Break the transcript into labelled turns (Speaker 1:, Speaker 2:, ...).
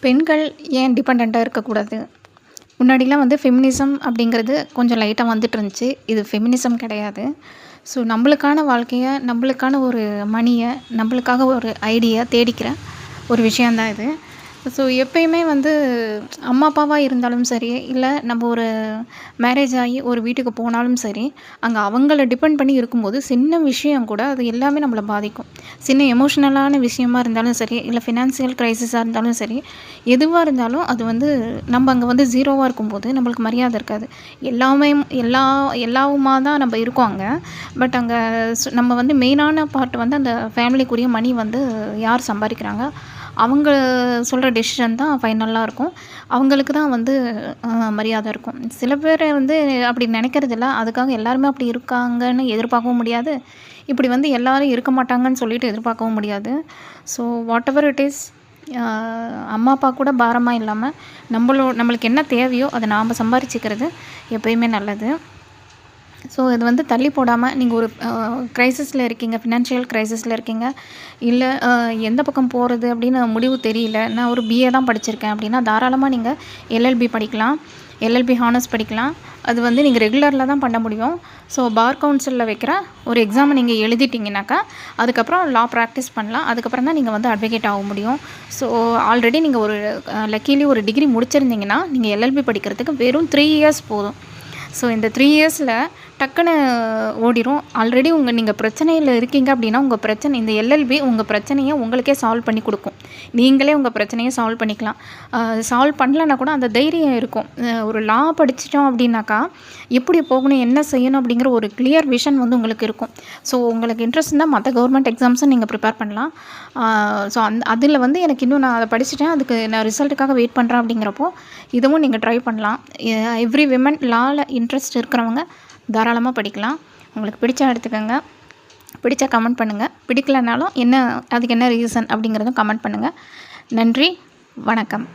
Speaker 1: பெண்கள் ஏன் டிபெண்டண்ட்டாக இருக்கக்கூடாது? முன்னாடிலாம் வந்து ஃபெமினிசம் அப்படிங்கிறது கொஞ்சம் லைட்டா வந்துட்டுருந்துச்சு. இது ஃபெமினிசம் கிடையாது. ஸோ நம்மளுக்கான வாழ்க்கைய, நம்மளுக்கான ஒரு மணிய, நம்மளுக்காக ஒரு ஐடியா தேடிக்கிற ஒரு விஷயம் தான் இது. ஸோ எப்பயுமே வந்து அம்மா, அப்பாவா இருந்தாலும் சரி, இல்ல நம்ம ஒரு மேரேஜ் ஆகி ஒரு வீட்டுக்கு போனாலும் சரி, அங்க அவங்கள டிபெண்ட் பண்ணி இருக்கும்போது, சின்ன விஷயம் கூட அது எல்லாமே நம்மள பாதிக்கும். சின்ன எமோஷனலான விஷயமா இருந்தாலும் சரி, இல்ல ஃபினான்சியல் கிரைசிஸா இருந்தாலும் சரி, எதுவா இருந்தாலும் அது வந்து நம்ம அங்க வந்து 0வா இருக்கும்போது நம்மளுக்கு மரியாதை இருக்காது. எல்லாமே எல்லாவுமா தான் நம்ம இருக்கோம் அங்க. பட் அங்க நம்ம வந்து மெயினான பார்ட் வந்து அந்த ஃபேமிலிக்குரிய மணி வந்து யார் சம்பாரிக்கிறாங்க, அவங்க சொல்ற டெசிஷன் தான் ஃபைனலா இருக்கும். அவங்களுக்கு தான் வந்து மரியாதை இருக்கும். சில பேர் வந்து அப்படி நினைக்கிறதில்ல. அதுக்காக எல்லாருமே அப்படி இருக்காங்கன்னு எதிர்பார்க்கவும் முடியாது. இப்படி வந்து எல்லாரும் இருக்க மாட்டாங்கன்னு சொல்லிட்டு எதிர்பார்க்கவும் முடியாது. ஸோ வாட்டெவர் இட் இஸ், அம்மா, அப்பா கூட பாரமா இல்லாம, நம்மளுக்கு என்ன தேவையோ அத நாம சம்பாரிச்சுக்கிறது எப்பயுமே நல்லது. ஸோ இது வந்து தள்ளி போடாமல் நீங்கள் ஒரு க்ரைசிஸில் இருக்கீங்க, ஃபினான்ஷியல் க்ரைசிஸில் இருக்கீங்க, இல்லை எந்த பக்கம் போகிறது அப்படின்னு முடிவு தெரியல, நான் ஒரு பிஏ தான் படிச்சிருக்கேன் அப்படின்னா தாராளமாக நீங்கள் எல்எல்பி படிக்கலாம், எல்எல்பி ஹானர்ஸ் படிக்கலாம். அது வந்து நீங்கள் ரெகுலரில் தான் பண்ண முடியும். ஸோ பார் கவுன்சிலில் வைக்கிற ஒரு எக்ஸாமை நீங்கள் எழுதிட்டிங்கனாக்கா அதுக்கப்புறம் லா ப்ராக்டிஸ் பண்ணலாம். அதுக்கப்புறம் தான் நீங்கள் வந்து அட்வொகேட் ஆக முடியும். ஸோ ஆல்ரெடி நீங்கள் ஒரு லக்கீலி ஒரு டிகிரி முடிச்சிருந்தீங்கன்னா நீங்கள் எல்எல்பி படிக்கிறதுக்கு வெறும் 3 இயர்ஸ் போதும். ஸோ இந்த 3 இயர்ஸில் டக்குன்னு ஓடிரும். ஆல்ரெடி நீங்கள் பிரச்சனையில் இருக்கீங்க அப்படின்னா, உங்கள் பிரச்சனை இந்த எல்எல்பி உங்கள் பிரச்சனையை உங்களுக்கே சால்வ் பண்ணி கொடுக்கும். நீங்களே உங்கள் பிரச்சனையை சால்வ் பண்ணிக்கலாம். சால்வ் பண்ணலன்னா கூட அந்த தைரியம் இருக்கும். ஒரு லா படிச்சிட்டோம் அப்படின்னாக்கா, எப்படி போகணும், என்ன செய்யணும் அப்படிங்கிற ஒரு கிளியர் விஷன் வந்து உங்களுக்கு இருக்கும். ஸோ உங்களுக்கு இன்ட்ரெஸ்ட் இருந்தால் மற்ற கவர்மெண்ட் எக்ஸாம்ஸும் நீங்கள் ப்ரிப்பேர் பண்ணலாம். ஸோ அதில் வந்து எனக்கு இன்னும் நான் அதை படிச்சுட்டேன், அதுக்கு நான் ரிசல்ட்டுக்காக வெயிட் பண்ணுறேன் அப்படிங்கிறப்போ இதுவும் நீங்கள் ட்ரை பண்ணலாம். எவ்ரி விமன் லாவில் இன்ட்ரெஸ்ட் இருக்கிறவங்க தாராளமாக படிக்கலாம். உங்களுக்கு பிடிச்சா எடுத்துக்கோங்க, பிடிச்சா கமெண்ட் பண்ணுங்கள், பிடிக்கலனாலும் அதுக்கு என்ன ரீசன் அப்படிங்கிறதும் கமெண்ட் பண்ணுங்கள். நன்றி, வணக்கம்.